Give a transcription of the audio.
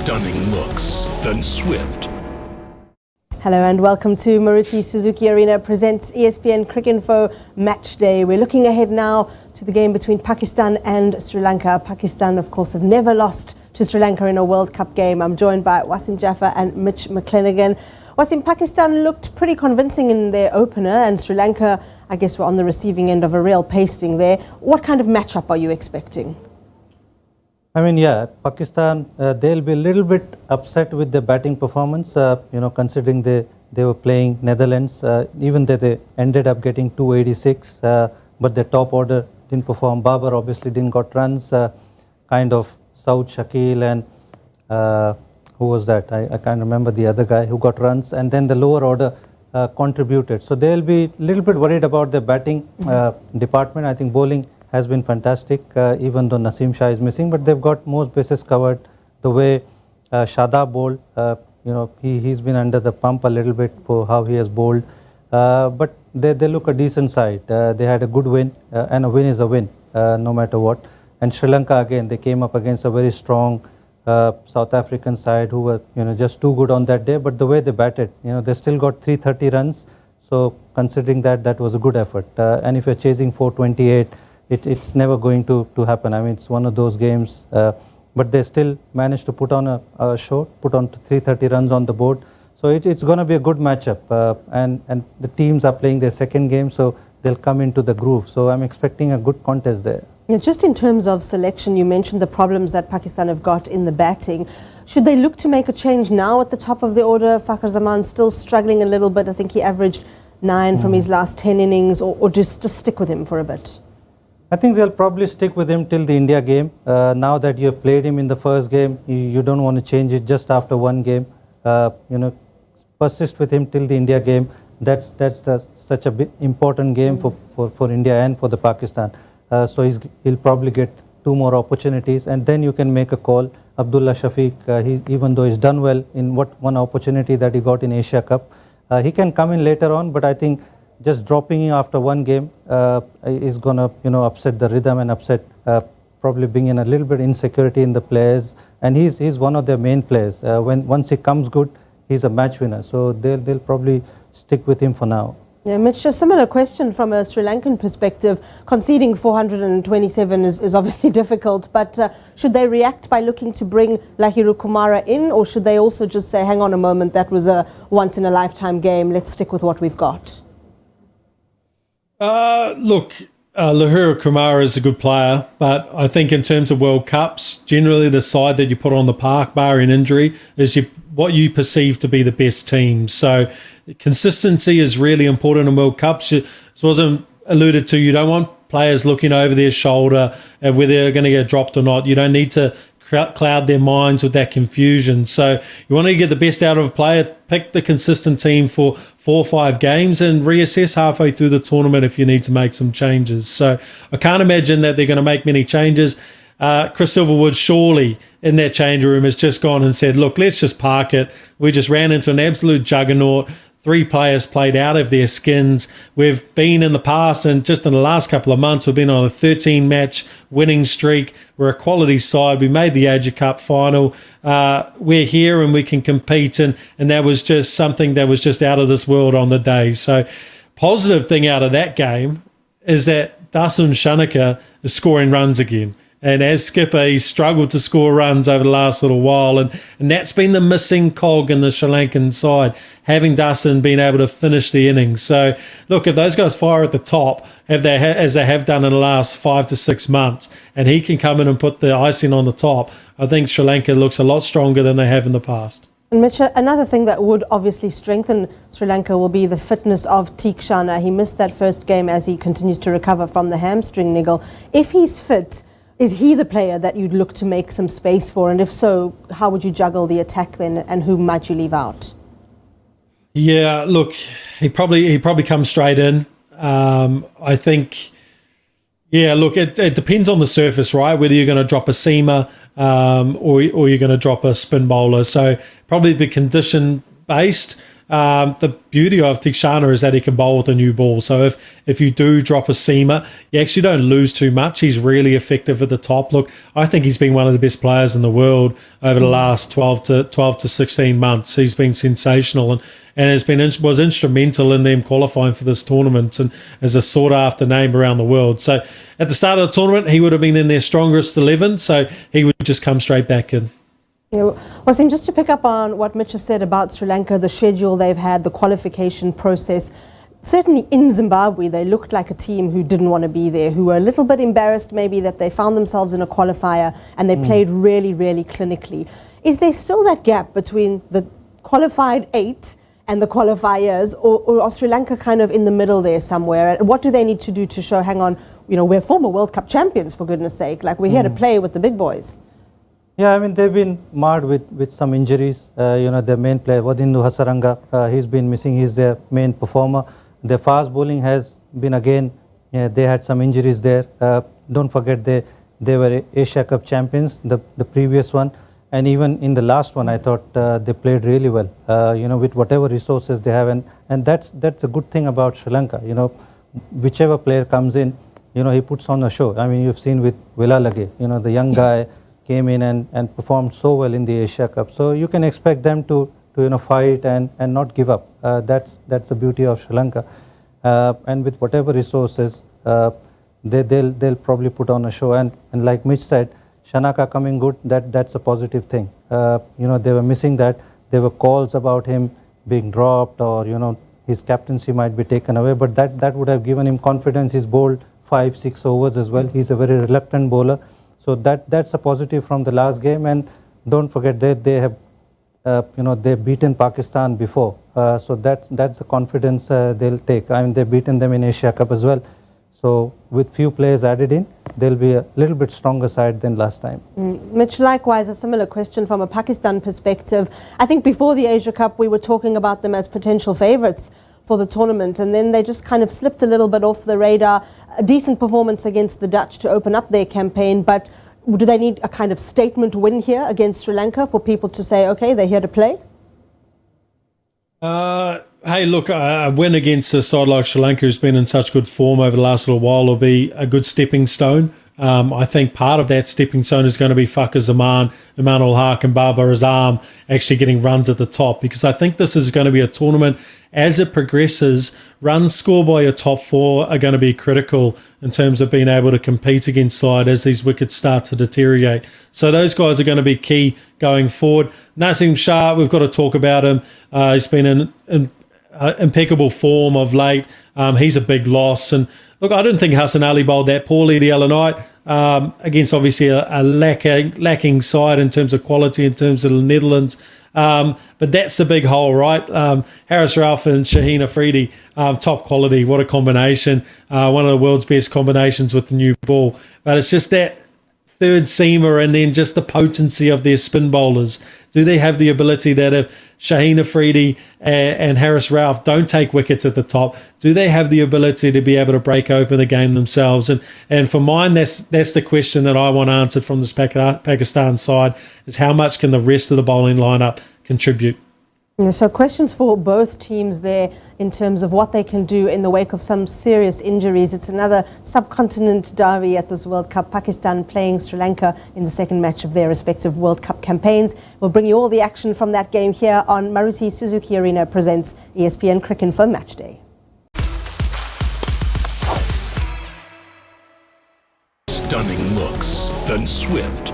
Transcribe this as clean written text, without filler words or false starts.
stunning looks than Swift. Hello and welcome to Maruti Suzuki Arena presents ESPN Cricinfo Match Day. We're looking ahead now to the game between Pakistan and Sri Lanka. Pakistan, of course, have never lost to Sri Lanka in a World Cup game. I'm joined by Wasim, Jaffer and McClenaghan. Wasim, Pakistan looked pretty convincing in their opener, and Sri Lanka, I guess, were on the receiving end of a real pasting there. What kind of matchup are you expecting? Pakistan, they'll be a little bit upset with their batting performance, considering they were playing Netherlands, even though they ended up getting 286, but their top order didn't perform. Babar obviously didn't got runs, Saud Shakil and who was that? I can't remember the other guy who got runs, and then the lower order contributed. So they'll be a little bit worried about their batting department. I think bowling has been fantastic, even though Naseem Shah is missing, but they've got most bases covered. The way Shadab bowled, he's been under the pump a little bit for how he has bowled, but they look a decent side. They had a good win, and a win is a win, no matter what. And Sri Lanka, again, they came up against a very strong South African side who were just too good on that day, but the way they batted, they still got 330 runs. So considering that was a good effort. And if you're chasing 428, it's never going to happen. I mean, it's one of those games, but they still managed to put on a show, put on 330 runs on the board. So it's going to be a good matchup, and the teams are playing their second game, so they'll come into the groove. So I'm expecting a good contest there. Just in terms of selection, you mentioned the problems that Pakistan have got in the batting. Should they look to make a change now at the top of the order? Fakhar Zaman still struggling a little bit. I think he averaged 9 from his last 10 innings, or just stick with him for a bit? I think they'll probably stick with him till the India game. Now that you have played him in the first game, you don't want to change it just after one game. Persist with him till the India game. That's such a big important game for India and for the Pakistan. So he'll probably get 2 more opportunities, and then you can make a call. Abdullah Shafiq, even though he's done well in one opportunity that he got in Asia Cup, he can come in later on, but I think just dropping him after one game is going to upset the rhythm and probably bring in a little bit insecurity in the players, and he's one of their main players. Once he comes good, he's a match winner, so they'll probably stick with him for now. Yeah, Mitch, a similar question from a Sri Lankan perspective. Conceding 427 is obviously difficult, but should they react by looking to bring Lahiru Kumara in, or should they also just say, hang on a moment, that was a once-in-a-lifetime game, let's stick with what we've got? Lahiru Kumara is a good player, but I think in terms of World Cups, generally the side that you put on the park, barring injury, is what you perceive to be the best team. So consistency is really important in World Cups. As wasn't alluded to, you don't want players looking over their shoulder at whether they're going to get dropped or not. You don't need to cloud their minds with that confusion. So you want to get the best out of a player, pick the consistent team for 4 or 5 games and reassess halfway through the tournament if you need to make some changes. So I can't imagine that they're going to make many changes. Chris Silverwood surely in that change room has just gone and said, look, let's just park it. We just ran into an absolute juggernaut. 3 players played out of their skins. We've been in the past, and just in the last couple of months, we've been on a 13-match winning streak. We're a quality side. We made the Asia Cup final. We're here and we can compete, and that was just something that was just out of this world on the day. So positive thing out of that game is that Dasun Shanaka is scoring runs again. And as skipper, he's struggled to score runs over the last little while. And that's been the missing cog in the Sri Lankan side, having Dasun been able to finish the innings. So, look, if those guys fire at the top, as they have done in the last 5 to 6 months, and he can come in and put the icing on the top, I think Sri Lanka looks a lot stronger than they have in the past. And Mitch, another thing that would obviously strengthen Sri Lanka will be the fitness of Theekshana. He missed that first game as he continues to recover from the hamstring niggle. If he's fit, is he the player that you'd look to make some space for? And if so, how would you juggle the attack then, and who might you leave out? Yeah, look, he probably comes straight in. I think, it depends on the surface, right? Whether you're going to drop a seamer or you're going to drop a spin bowler. So probably be condition based. the beauty of Theekshana is that he can bowl with a new ball. So if you do drop a seamer, you actually don't lose too much. He's really effective at the top. Look, I think he's been one of the best players in the world over the last 12 to 16 months. He's been sensational and was instrumental in them qualifying for this tournament and as a sought after name around the world. So at the start of the tournament, he would have been in their strongest 11. So he would just come straight back in. Yeah, Wasim, just to pick up on what Mitch has said about Sri Lanka, the schedule they've had, the qualification process, certainly in Zimbabwe, they looked like a team who didn't want to be there, who were a little bit embarrassed maybe that they found themselves in a qualifier and they played really, really clinically. Is there still that gap between the qualified 8 and the qualifiers, or are Sri Lanka kind of in the middle there somewhere? What do they need to do to show, hang on, we're former World Cup champions, for goodness sake, like we're here to play with the big boys? Yeah, I mean, they've been marred with some injuries. Their main player, Wadindu Hasaranga, he's been missing. He's their main performer. Their fast bowling has been again, they had some injuries there. Don't forget, they were Asia Cup champions, the previous one. And even in the last one, I thought they played really well, with whatever resources they have. And that's a good thing about Sri Lanka. Whichever player comes in, he puts on a show. I mean, you've seen with Vilalage, the young guy came in and performed so well in the Asia Cup. So you can expect them to fight and not give up. That's the beauty of Sri Lanka. And with whatever resources, they'll probably put on a show. And like Mitch said, Shanaka coming good, that's a positive thing. They were missing that. There were calls about him being dropped or, his captaincy might be taken away, but that would have given him confidence. He's bowled 5-6 overs as well. He's a very reluctant bowler. So that's a positive from the last game. And don't forget they have, they've beaten Pakistan before. So that's the confidence they'll take. I mean, they've beaten them in Asia Cup as well. So with few players added in, they'll be a little bit stronger side than last time. Mitch, likewise, a similar question from a Pakistan perspective. I think before the Asia Cup, we were talking about them as potential favourites for the tournament, and then they just kind of slipped a little bit off the radar. A decent performance against the Dutch to open up their campaign, but do they need a kind of statement win here against Sri Lanka for people to say, okay, they're here to play? Hey, look, a win against a side like Sri Lanka who's been in such good form over the last little while will be a good stepping stone. I think part of that stepping stone is going to be Fakhar Zaman, Immanuel Haque and Babar Azam actually getting runs at the top, because I think this is going to be a tournament as it progresses. Runs scored by your top 4 are going to be critical in terms of being able to compete against side as these wickets start to deteriorate. So those guys are going to be key going forward. Naseem Shah, we've got to talk about him. He's been in impeccable form of late. He's a big loss. And look, I didn't think Hassan Ali bowled that poorly the other night against obviously a lacking side in terms of quality, in terms of the Netherlands. But that's the big hole, right? Haris Rauf and Shaheen Afridi, top quality. What a combination. One of the world's best combinations with the new ball. But it's just that third seamer and then just the potency of their spin bowlers. Do they have the ability that if Shaheen Afridi and Haris Rauf don't take wickets at the top, do they have the ability to be able to break open the game themselves? And for mine, that's the question that I want answered from this Pakistan side, is how much can the rest of the bowling lineup contribute? So questions for both teams there in terms of what they can do in the wake of some serious injuries. It's another subcontinent derby at this World Cup. Pakistan playing Sri Lanka in the second match of their respective World Cup campaigns. We'll bring you all the action from that game here on Maruti Suzuki Arena presents ESPN Cricinfo Matchday. Stunning looks, then swift,